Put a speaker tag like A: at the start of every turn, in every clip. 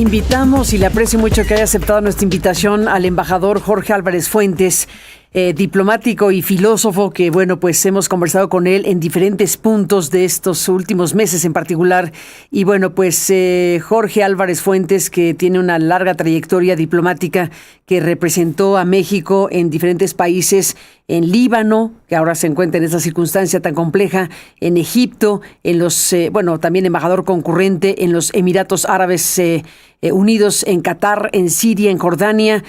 A: Invitamos y le aprecio mucho que haya aceptado nuestra invitación al embajador Jorge Álvarez Fuentes, diplomático y filósofo que, bueno, pues hemos conversado con él en diferentes puntos de estos últimos meses en particular. Y bueno, pues Jorge Álvarez Fuentes, que tiene una larga trayectoria diplomática, que representó a México en diferentes países, en Líbano, que ahora se encuentra en esta circunstancia tan compleja, en Egipto, en los, también embajador concurrente en los Emiratos Árabes Unidos, en Qatar, en Siria, en Jordania.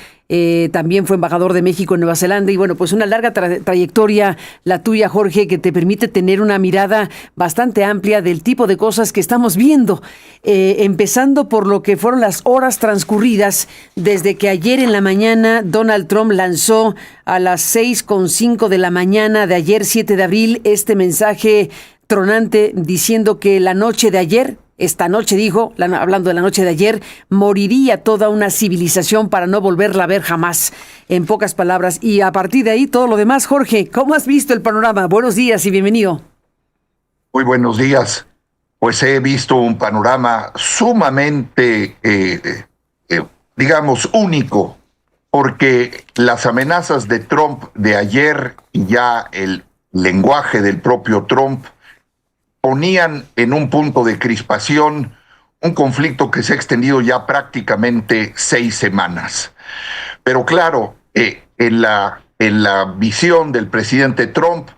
A: También fue embajador de México en Nueva Zelanda y bueno, pues una larga trayectoria la tuya, Jorge, que te permite tener una mirada bastante amplia del tipo de cosas que estamos viendo, empezando por lo que fueron las horas transcurridas desde que ayer en la mañana Donald Trump lanzó a las 6:05 de la mañana de ayer, 7 de abril, este mensaje tronante diciendo que la noche de ayer, esta noche dijo, hablando de la noche de ayer, moriría toda una civilización para no volverla a ver jamás, en pocas palabras. Y a partir de ahí, todo lo demás. Jorge, ¿cómo has visto el panorama? Buenos días y bienvenido.
B: Muy buenos días. Pues he visto un panorama sumamente, digamos, único, porque las amenazas de Trump de ayer y ya el lenguaje del propio Trump ponían en un punto de crispación un conflicto que se ha extendido ya prácticamente 6 semanas. Pero claro, en la visión del presidente Trump,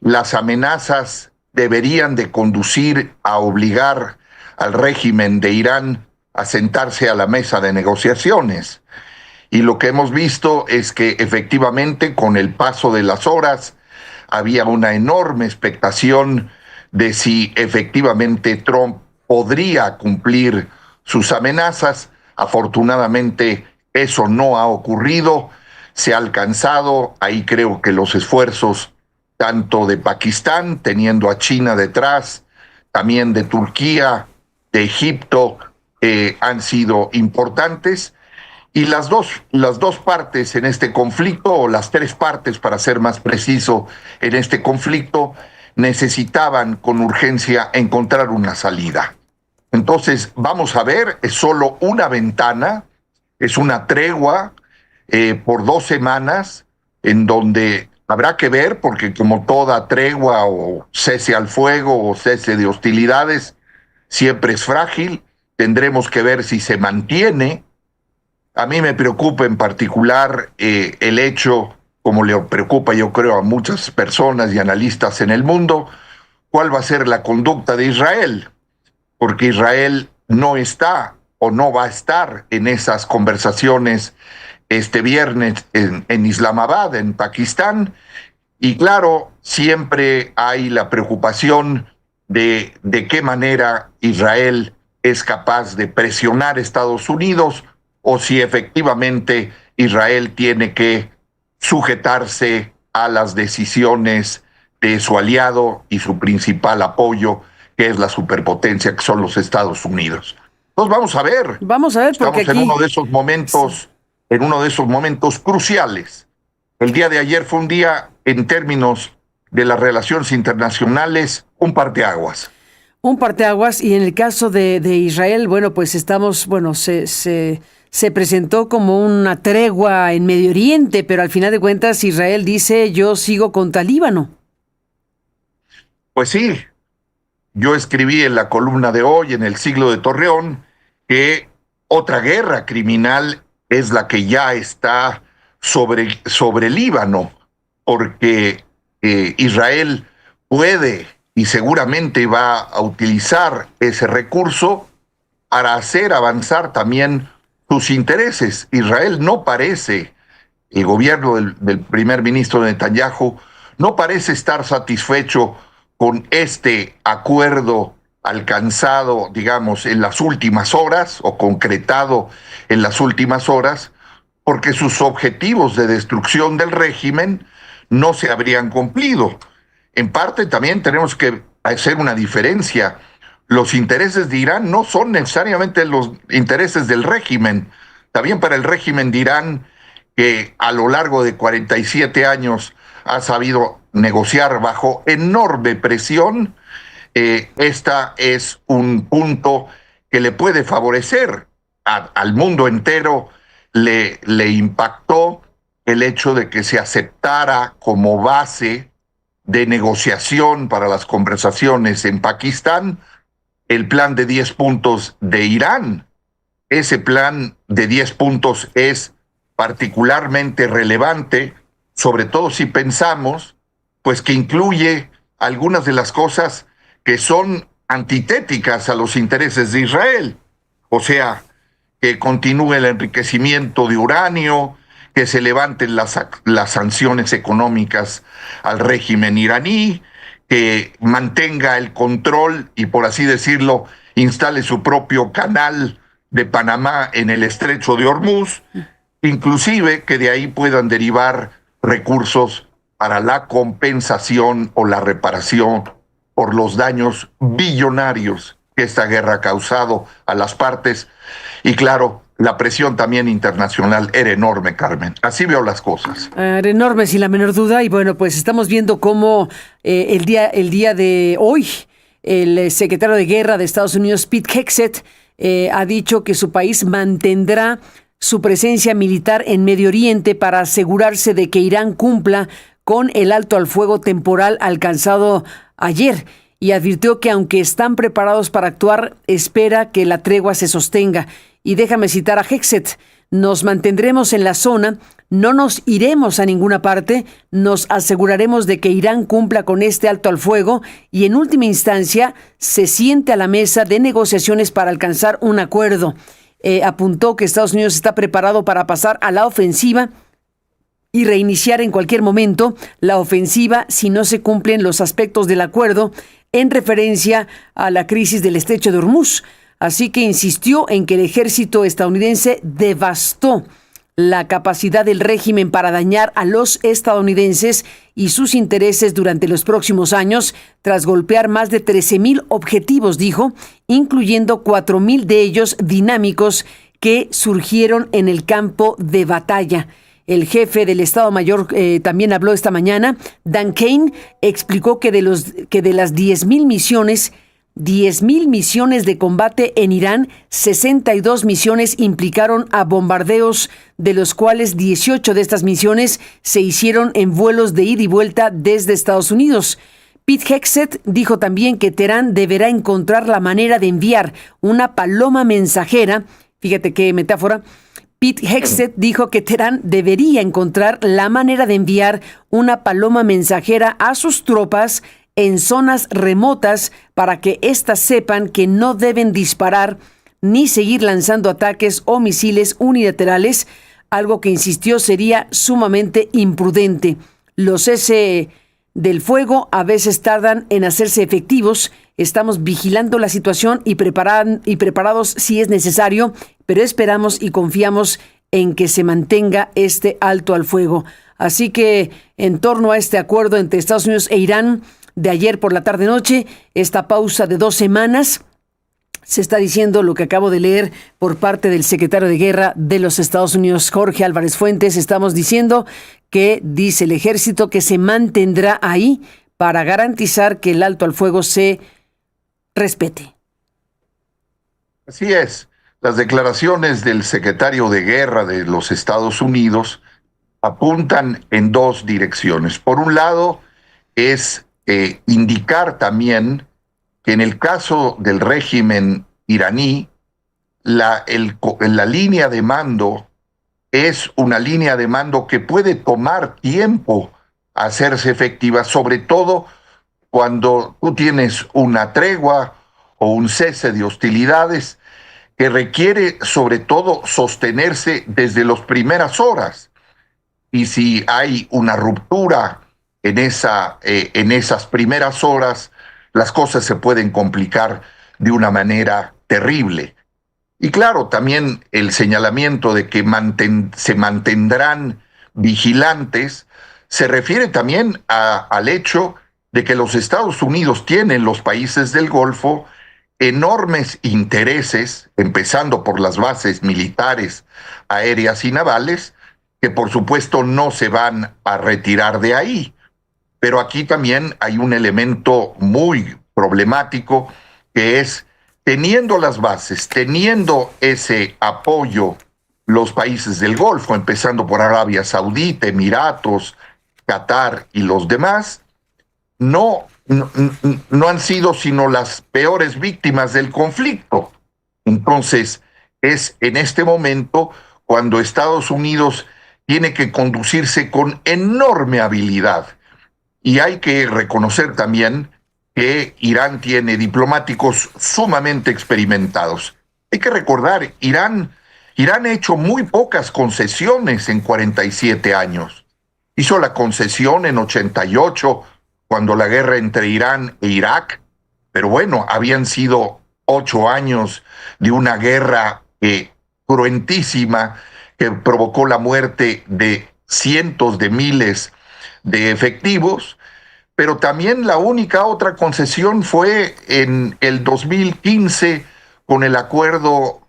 B: las amenazas deberían de conducir a obligar al régimen de Irán a sentarse a la mesa de negociaciones. Y lo que hemos visto es que efectivamente con el paso de las horas había una enorme expectación de si efectivamente Trump podría cumplir sus amenazas. Afortunadamente eso no ha ocurrido, se ha alcanzado, ahí creo que los esfuerzos tanto de Pakistán, teniendo a China detrás, también de Turquía, de Egipto, han sido importantes. Y las dos partes en este conflicto, o las 3 partes para ser más preciso en este conflicto, necesitaban con urgencia encontrar una salida. Entonces, vamos a ver, es solo una ventana, es una tregua por 2 semanas, en donde habrá que ver, porque como toda tregua o cese al fuego o cese de hostilidades, siempre es frágil, tendremos que ver si se mantiene. A mí me preocupa en particular el hecho, como le preocupa yo creo a muchas personas y analistas en el mundo, cuál va a ser la conducta de Israel, porque Israel no está o no va a estar en esas conversaciones este viernes en Islamabad, en Pakistán, y claro, siempre hay la preocupación de qué manera Israel es capaz de presionar a Estados Unidos o si efectivamente Israel tiene que sujetarse a las decisiones de su aliado y su principal apoyo, que es la superpotencia que son los Estados Unidos. Entonces vamos a ver.
A: Porque
B: estamos en uno de esos momentos, en uno de esos momentos cruciales. El día de ayer fue un día, en términos de las relaciones internacionales, un parteaguas.
A: Un parteaguas, y en el caso de Israel, bueno, pues estamos, se presentó como una tregua en Medio Oriente, pero al final de cuentas Israel dice, yo sigo contra Líbano.
B: Pues sí, yo escribí en la columna de hoy, en El Siglo de Torreón, que otra guerra criminal es la que ya está sobre Líbano, porque Israel puede y seguramente va a utilizar ese recurso para hacer avanzar también sus intereses. Israel no parece, el gobierno del primer ministro Netanyahu no parece estar satisfecho con este acuerdo alcanzado, digamos, en las últimas horas o concretado en las últimas horas, porque sus objetivos de destrucción del régimen no se habrían cumplido. En parte también tenemos que hacer una diferencia. Los intereses de Irán no son necesariamente los intereses del régimen. También para el régimen de Irán, que a lo largo de 47 años ha sabido negociar bajo enorme presión, esta es un punto que le puede favorecer al mundo entero le impactó el hecho de que se aceptara como base de negociación para las conversaciones en Pakistán el plan de 10 puntos de Irán. Ese plan de 10 puntos es particularmente relevante, sobre todo si pensamos, pues que incluye algunas de las cosas que son antitéticas a los intereses de Israel. O sea, que continúe el enriquecimiento de uranio, que se levanten las sanciones económicas al régimen iraní, que mantenga el control y, por así decirlo, instale su propio canal de Panamá en el estrecho de Hormuz, inclusive que de ahí puedan derivar recursos para la compensación o la reparación por los daños billonarios que esta guerra ha causado a las partes. Y claro, la presión también internacional era enorme, Carmen. Así veo las cosas.
A: Era enorme, sin la menor duda. Y bueno, pues estamos viendo cómo el día de hoy, el secretario de Guerra de Estados Unidos, Pete Hegseth, ha dicho que su país mantendrá su presencia militar en Medio Oriente para asegurarse de que Irán cumpla con el alto al fuego temporal alcanzado ayer, y advirtió que aunque están preparados para actuar, espera que la tregua se sostenga. Y déjame citar a Hegseth: nos mantendremos en la zona, no nos iremos a ninguna parte, nos aseguraremos de que Irán cumpla con este alto al fuego y en última instancia se siente a la mesa de negociaciones para alcanzar un acuerdo. Apuntó que Estados Unidos está preparado para pasar a la ofensiva y reiniciar en cualquier momento la ofensiva si no se cumplen los aspectos del acuerdo, en referencia a la crisis del estrecho de Hormuz. Así que insistió en que el ejército estadounidense devastó la capacidad del régimen para dañar a los estadounidenses y sus intereses durante los próximos años, tras golpear más de 13,000 objetivos, dijo, incluyendo 4,000 de ellos dinámicos que surgieron en el campo de batalla. El jefe del Estado Mayor también habló esta mañana. Dan Kane explicó que de las 10,000 misiones de combate en Irán, 62 misiones implicaron a bombardeos, de los cuales 18 de estas misiones se hicieron en vuelos de ida y vuelta desde Estados Unidos. Pete Hegseth dijo también que Teherán deberá encontrar la manera de enviar una paloma mensajera. Fíjate qué metáfora. Pete Hegseth dijo que Teherán debería encontrar la manera de enviar una paloma mensajera a sus tropas en zonas remotas para que éstas sepan que no deben disparar ni seguir lanzando ataques o misiles unilaterales, algo que insistió sería sumamente imprudente. Los cese del fuego a veces tardan en hacerse efectivos. Estamos vigilando la situación y preparados si es necesario, pero esperamos y confiamos en que se mantenga este alto al fuego. Así que en torno a este acuerdo entre Estados Unidos e Irán de ayer por la tarde-noche, esta pausa de 2 semanas, se está diciendo lo que acabo de leer por parte del secretario de Guerra de los Estados Unidos, Jorge Álvarez Fuentes. Estamos diciendo que dice el ejército que se mantendrá ahí para garantizar que el alto al fuego se respete.
B: Así es. Las declaraciones del secretario de Guerra de los Estados Unidos apuntan en dos direcciones. Por un lado, es indicar también que en el caso del régimen iraní, la línea de mando es una línea de mando que puede tomar tiempo hacerse efectiva, sobre todo cuando tú tienes una tregua o un cese de hostilidades que requiere sobre todo sostenerse desde las primeras horas. Y si hay una ruptura en esas primeras horas, las cosas se pueden complicar de una manera terrible. Y claro, también el señalamiento de que se mantendrán vigilantes se refiere también al hecho de que los Estados Unidos tienen, los países del Golfo, enormes intereses, empezando por las bases militares, aéreas y navales, que por supuesto no se van a retirar de ahí. Pero aquí también hay un elemento muy problemático, que es teniendo las bases, teniendo ese apoyo, los países del Golfo, empezando por Arabia Saudita, Emiratos, Qatar y los demás, no han sido sino las peores víctimas del conflicto. Entonces, es en este momento cuando Estados Unidos tiene que conducirse con enorme habilidad. Y hay que reconocer también que Irán tiene diplomáticos sumamente experimentados. Hay que recordar, Irán ha hecho muy pocas concesiones en 47 años. Hizo la concesión en 88, cuando la guerra entre Irán e Irak, pero bueno, habían sido 8 años de una guerra cruentísima que provocó la muerte de cientos de miles de efectivos, pero también la única otra concesión fue en el 2015 con el acuerdo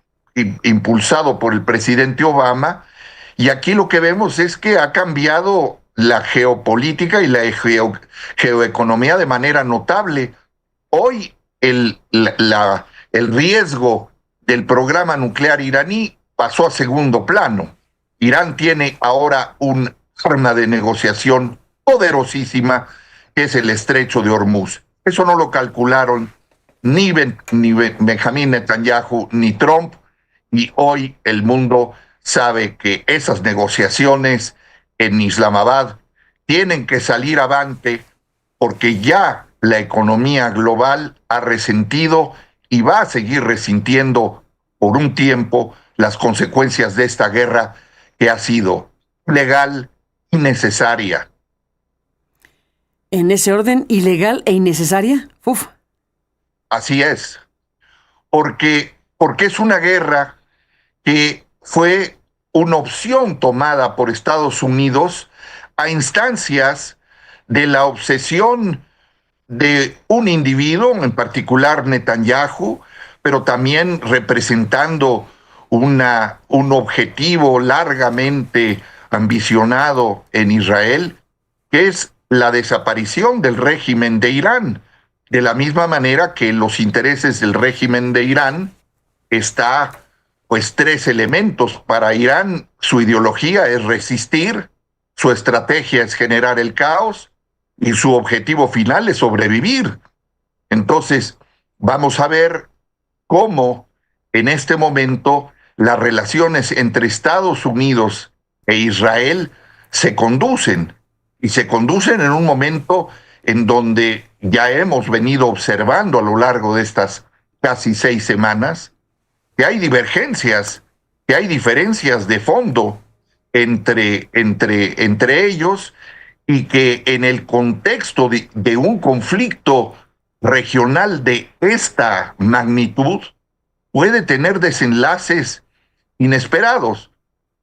B: impulsado por el presidente Obama, y aquí lo que vemos es que ha cambiado la geopolítica y la geoeconomía de manera notable. Hoy el riesgo del programa nuclear iraní pasó a segundo plano. Irán tiene ahora un arma de negociación poderosísima, que es el estrecho de Hormuz. Eso no lo calcularon ni Benjamín Netanyahu ni Trump, y hoy el mundo sabe que esas negociaciones en Islamabad tienen que salir avante, porque ya la economía global ha resentido y va a seguir resintiendo por un tiempo las consecuencias de esta guerra, que ha sido ilegal y necesaria.
A: En ese orden, ilegal e innecesaria. Uf.
B: Así es, porque es una guerra que fue una opción tomada por Estados Unidos a instancias de la obsesión de un individuo, en particular Netanyahu, pero también representando un objetivo largamente ambicionado en Israel, que es la desaparición del régimen de Irán. De la misma manera que los intereses del régimen de Irán está, pues, tres elementos. Para Irán, su ideología es resistir, su estrategia es generar el caos y su objetivo final es sobrevivir. Entonces, vamos a ver cómo en este momento las relaciones entre Estados Unidos e Israel se conducen, y se conducen en un momento en donde ya hemos venido observando a lo largo de estas casi 6 semanas que hay divergencias, que hay diferencias de fondo entre ellos, y que en el contexto de un conflicto regional de esta magnitud puede tener desenlaces inesperados.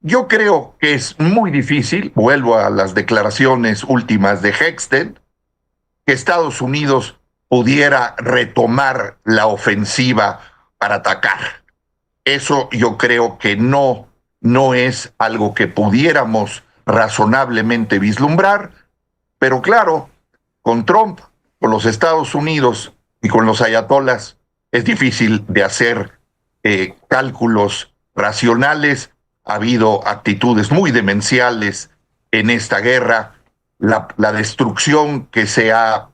B: Yo creo que es muy difícil, vuelvo a las declaraciones últimas de Hegseth, que Estados Unidos pudiera retomar la ofensiva para atacar. Eso yo creo que no es algo que pudiéramos razonablemente vislumbrar, pero claro, con Trump, con los Estados Unidos y con los ayatolas es difícil de hacer cálculos racionales. Ha habido actitudes muy demenciales en esta guerra, la destrucción que se ha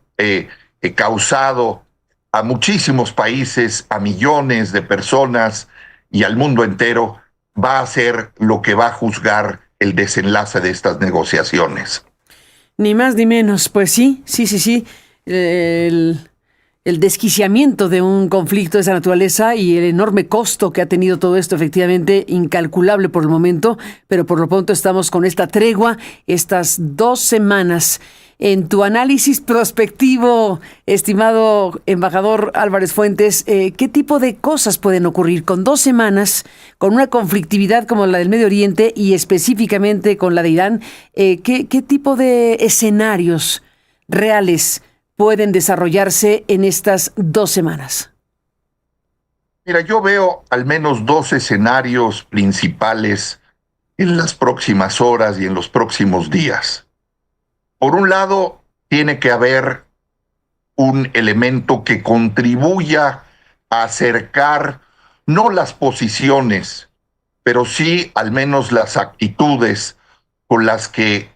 B: causado a muchísimos países, a millones de personas y al mundo entero, va a ser lo que va a juzgar el desenlace de estas negociaciones.
A: Ni más ni menos, pues sí. El desquiciamiento de un conflicto de esa naturaleza y el enorme costo que ha tenido todo esto, efectivamente incalculable por el momento, pero por lo pronto estamos con esta tregua, estas 2 semanas. En tu análisis prospectivo, estimado embajador Álvarez Fuentes, ¿qué tipo de cosas pueden ocurrir con 2 semanas, con una conflictividad como la del Medio Oriente y específicamente con la de Irán? ¿Qué tipo de escenarios reales pueden desarrollarse en estas 2 semanas?
B: Mira, yo veo al menos 2 escenarios principales en las próximas horas y en los próximos días. Por un lado, tiene que haber un elemento que contribuya a acercar no las posiciones, pero sí al menos las actitudes con las que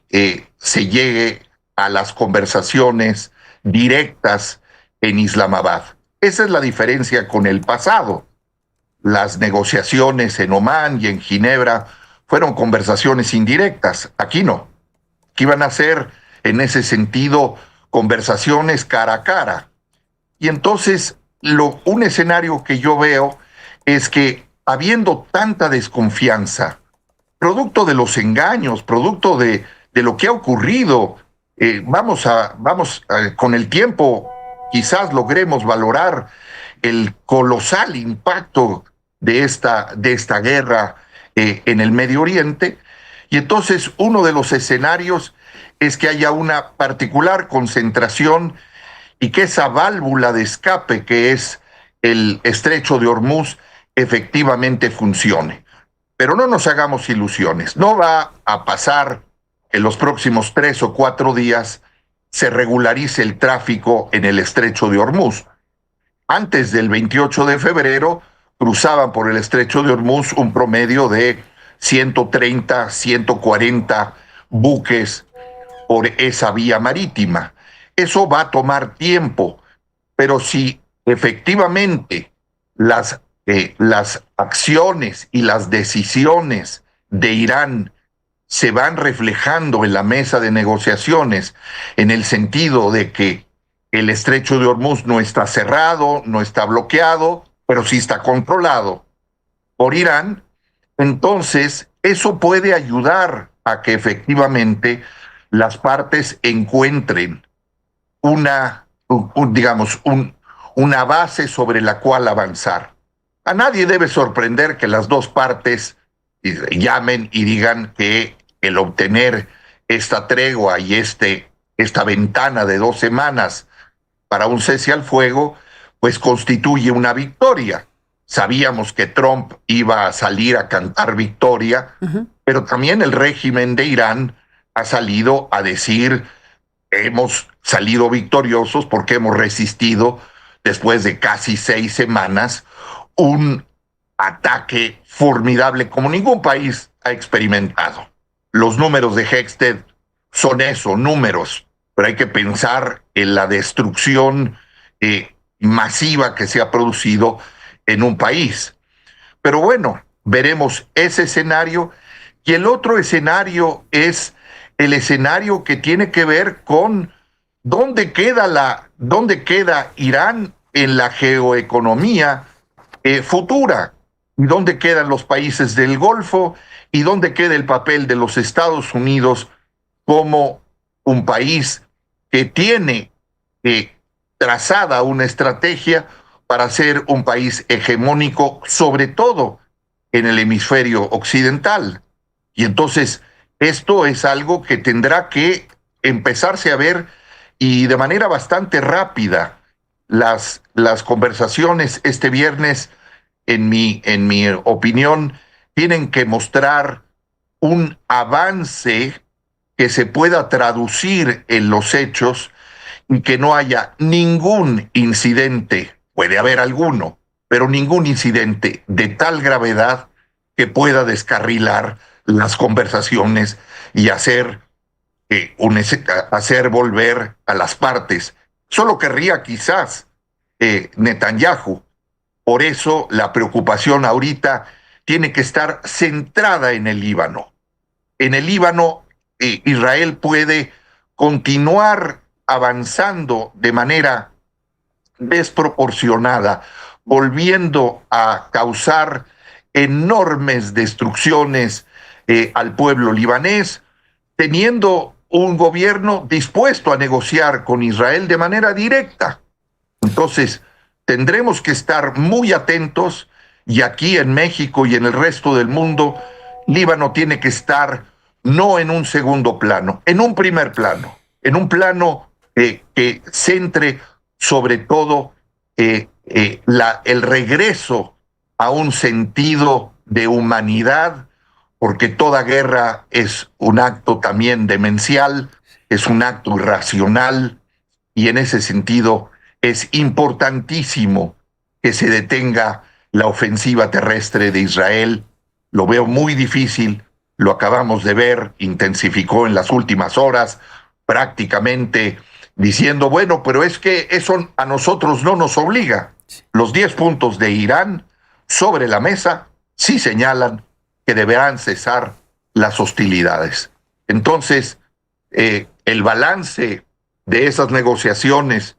B: se llegue a las conversaciones directas en Islamabad. Esa es la diferencia con el pasado. Las negociaciones en Omán y en Ginebra fueron conversaciones indirectas. Aquí no. Aquí van a ser, en ese sentido, conversaciones cara a cara. Y entonces, un escenario que yo veo es que, habiendo tanta desconfianza, producto de los engaños, producto de lo que ha ocurrido, con el tiempo, quizás logremos valorar el colosal impacto de esta guerra en el Medio Oriente. Y entonces uno de los escenarios es que haya una particular concentración y que esa válvula de escape que es el estrecho de Hormuz efectivamente funcione. Pero no nos hagamos ilusiones, no va a pasar que en los próximos 3 o 4 días se regularice el tráfico en el estrecho de Hormuz. Antes del 28 de febrero cruzaban por el estrecho de Hormuz un promedio de 130, 140 buques por esa vía marítima. Eso va a tomar tiempo, pero si efectivamente las acciones y las decisiones de Irán se van reflejando en la mesa de negociaciones, en el sentido de que el estrecho de Hormuz no está cerrado, no está bloqueado, pero sí está controlado por Irán, entonces eso puede ayudar a que efectivamente las partes encuentren una base sobre la cual avanzar. A nadie debe sorprender que las dos partes llamen y digan que el obtener esta tregua y esta ventana de 2 semanas para un cese al fuego, pues constituye una victoria. Sabíamos que Trump iba a salir a cantar victoria, pero también el régimen de Irán ha salido a decir: hemos salido victoriosos porque hemos resistido, después de casi 6 semanas, un ataque formidable como ningún país ha experimentado. Los números de Hexted son eso, números, pero hay que pensar en la destrucción masiva que se ha producido en un país. Pero bueno, veremos ese escenario. Y el otro escenario es el escenario que tiene que ver con dónde queda Irán en la geoeconomía futura, y dónde quedan los países del Golfo, y dónde queda el papel de los Estados Unidos como un país que tiene trazada una estrategia para ser un país hegemónico, sobre todo en el hemisferio occidental. Y entonces esto es algo que tendrá que empezarse a ver, y de manera bastante rápida. Las conversaciones este viernes, en mi opinión, tienen que mostrar un avance que se pueda traducir en los hechos y que no haya ningún incidente, puede haber alguno, pero ningún incidente de tal gravedad que pueda descarrilar las conversaciones y hacer volver a las partes. Solo querría quizás Netanyahu. Por eso la preocupación ahorita tiene que estar centrada en el Líbano. En el Líbano, Israel puede continuar avanzando de manera desproporcionada, volviendo a causar enormes destrucciones al pueblo libanés, teniendo un gobierno dispuesto a negociar con Israel de manera directa. Entonces, tendremos que estar muy atentos, y aquí en México y en el resto del mundo, Líbano tiene que estar no en un segundo plano, en un primer plano, en un plano que centre sobre todo el regreso a un sentido de humanidad, porque toda guerra es un acto también demencial, es un acto irracional, y en ese sentido es importantísimo que se detenga la ofensiva terrestre de Israel. Lo veo muy difícil, lo acabamos de ver, intensificó en las últimas horas, prácticamente diciendo, bueno, pero es que eso a nosotros no nos obliga. Los 10 puntos de Irán sobre la mesa sí señalan que deberán cesar las hostilidades. Entonces, el balance de esas negociaciones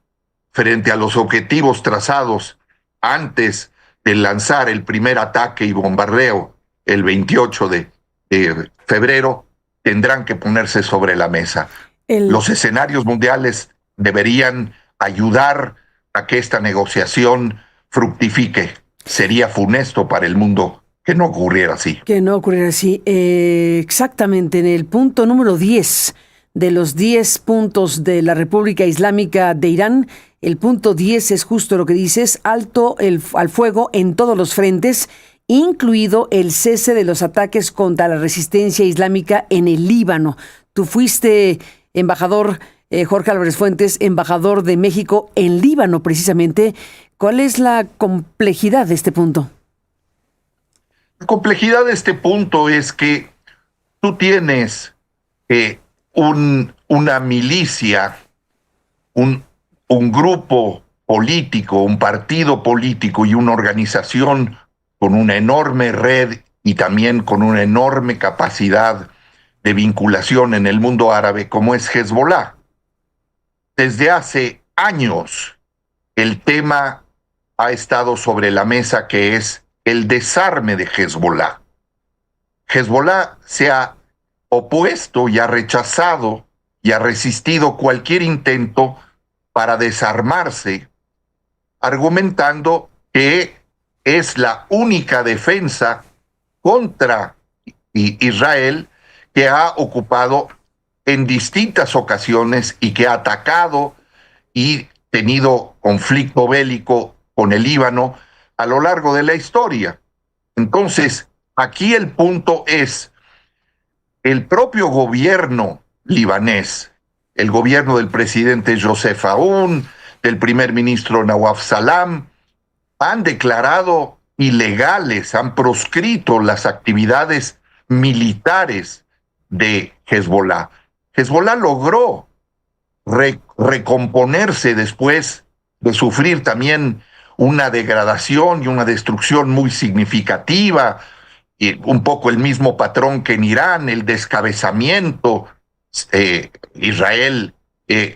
B: frente a los objetivos trazados antes de lanzar el primer ataque y bombardeo el 28 de febrero tendrán que ponerse sobre la mesa. Los escenarios mundiales deberían ayudar a que esta negociación fructifique. Sería funesto para el mundo que no ocurriera así.
A: Que no ocurriera así. Exactamente, en el punto número 10 de los 10 puntos de la República Islámica de Irán, el punto 10 es justo lo que dices: alto al fuego en todos los frentes, incluido el cese de los ataques contra la resistencia islámica en el Líbano. Tú fuiste embajador, Jorge Álvarez Fuentes, embajador de México en Líbano precisamente. ¿Cuál es la complejidad de este punto?
B: La complejidad de este punto es que tú tienes una milicia, un grupo político, un partido político y una organización con una enorme red y también con una enorme capacidad de vinculación en el mundo árabe como es Hezbollah. Desde hace años el tema ha estado sobre la mesa, que es el desarme de Hezbollah. Hezbollah se ha opuesto y ha rechazado y ha resistido cualquier intento para desarmarse, argumentando que es la única defensa contra Israel que ha ocupado en distintas ocasiones y que ha atacado y tenido conflicto bélico con el Líbano a lo largo de la historia. Entonces, aquí el punto es, el propio gobierno libanés, el gobierno del presidente Joseph Aoun, del primer ministro Nawaf Salam, han declarado ilegales, han proscrito las actividades militares de Hezbollah. Hezbollah logró recomponerse después de sufrir también una degradación y una destrucción muy significativa, y un poco el mismo patrón que en Irán, el descabezamiento. Israel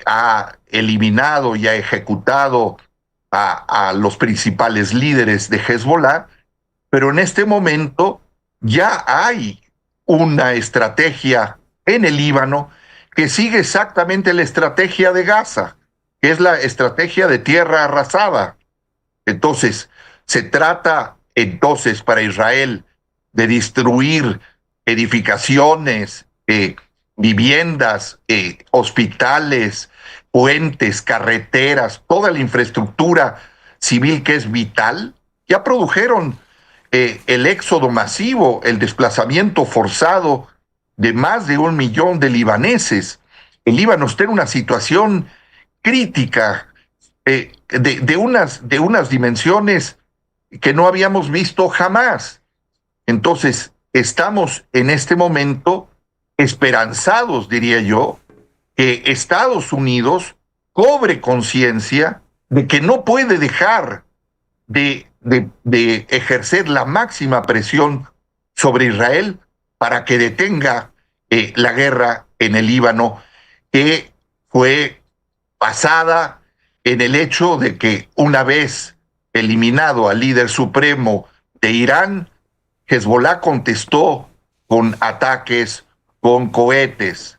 B: ha eliminado y ha ejecutado a los principales líderes de Hezbollah, pero en este momento ya hay una estrategia en el Líbano que sigue exactamente la estrategia de Gaza, que es la estrategia de tierra arrasada. Entonces, se trata para Israel de destruir edificaciones, viviendas, hospitales, puentes, carreteras, toda la infraestructura civil que es vital. Ya produjeron el éxodo masivo, el desplazamiento forzado de más de 1 millón de libaneses. El Líbano está en una situación crítica, de unas dimensiones que no habíamos visto jamás. Entonces, estamos en este momento esperanzados, diría yo, que Estados Unidos cobre conciencia de que no puede dejar de ejercer la máxima presión sobre Israel para que detenga la guerra en el Líbano, que fue basada en el hecho de que una vez eliminado al líder supremo de Irán, Hezbollah contestó con ataques, con cohetes.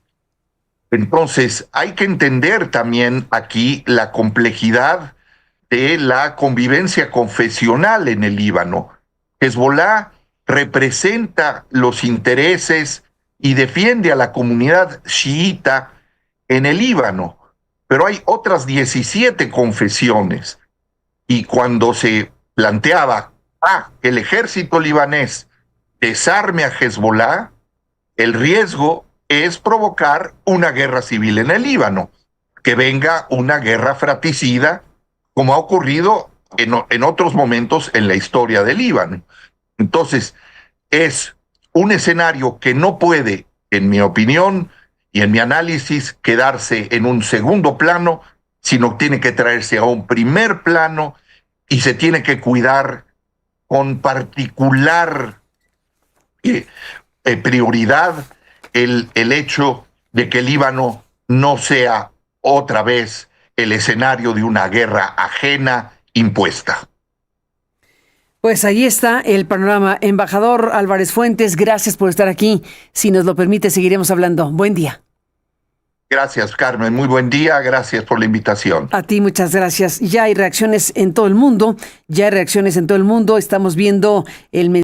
B: Entonces, hay que entender también aquí la complejidad de la convivencia confesional en el Líbano. Hezbollah representa los intereses y defiende a la comunidad chiita en el Líbano, pero hay otras 17 confesiones. Y cuando se planteaba que el ejército libanés desarme a Hezbollah, el riesgo es provocar una guerra civil en el Líbano, que venga una guerra fratricida, como ha ocurrido en otros momentos en la historia del Líbano. Entonces, es un escenario que no puede, en mi opinión y en mi análisis, quedarse en un segundo plano, sino tiene que traerse a un primer plano y se tiene que cuidar con particular prioridad el hecho de que el Líbano no sea otra vez el escenario de una guerra ajena impuesta.
A: Pues ahí está el panorama. Embajador Álvarez Fuentes, gracias por estar aquí. Si nos lo permite, seguiremos hablando. Buen día.
B: Gracias, Carmen. Muy buen día. Gracias por la invitación.
A: A ti, muchas gracias. Ya hay reacciones en todo el mundo. Estamos viendo el